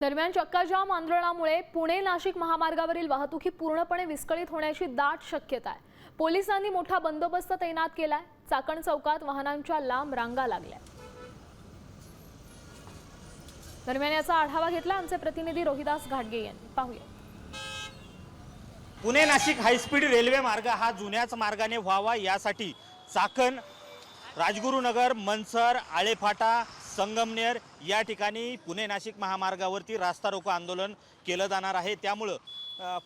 दरम्यान चक्काजाम आंदोलनामुळे पुणे नाशिक महामार्गावरील वाहतूक ही पूर्णपणे विस्कळीत होण्याची दाट शक्यता आहे। पोलिसांनी मोठा बंदोबस्त तैनात केलाय। चाकण चौकात वाहनांच्या लांब रांगा लागल्या। दरम्यान याचा आढावा घेतला आमचे प्रतिनिधी रोहिदास घाटगे यांनी। पाहूया। पुणे नाशिक हायस्पीड रेल्वे मार्ग हा जुन्याच मार्गाने व्हावा यासाठी चाकण, राजगुरुनगर, मनसर, आळेफाटा, संगमनेर या ठिकाणी पुणे नाशिक महामार्गावरती रास्ता रोको आंदोलन केलं जाणार आहे। त्यामुळे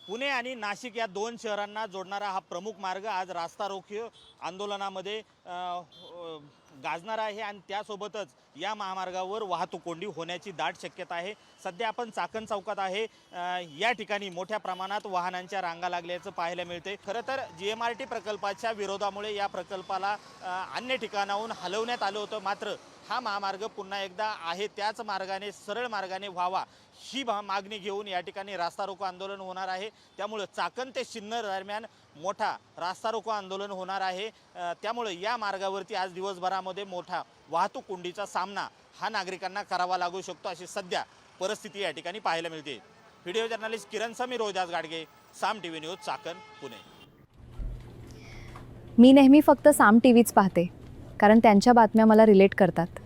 पुणे आणि नाशिक या दोन शहरांना जोडणारा हा प्रमुख मार्ग आज रास्ता रोको आंदोलनामध्ये गाजणार आहे आणि त्यासोबतच या महामार्गावर वाहतूक कोंडी होण्याची दाट शक्यता आहे। सध्या आपण चाकण चौकात आहे। या ठिकाणी मोठ्या प्रमाणात वाहनांच्या रांगा लागल्याचं पाहायला मिळते। खरं तर GMRT प्रकल्पाच्या विरोधामुळे या प्रकल्पाला अन्य ठिकाणाहून हलवण्यात आलं होतं। मात्र हा महामार्ग पुन्हा एकदा आहे त्याच मार्गाने सरळ मार्गाने व्हावा ही मागणी घेऊन या ठिकाणी रास्ता रोको आंदोलन होणार आहे। त्यामुळे चाकण ते सिन्नर दरम्यान मोठा रास्ता रोको आंदोलन होणार आहे। त्यामुळे या मार्गावरती आज दिवसभरामध्ये मोठा वाहतूक कोंडीचा सामना हा नागरिकांना करावा लागू शकतो अशी सध्या परिस्थिती या ठिकाणी पाहायला मिळते। व्हिडिओ जर्नलिस्ट किरण समीर, रोहिदास घाटगे, साम टीव्ही न्यूज, चाकण, पुणे। मी नेहमी फक्त साम टीव्हीच पाहते, कारण त्यांच्या बातम्या मला रिलेट करतात।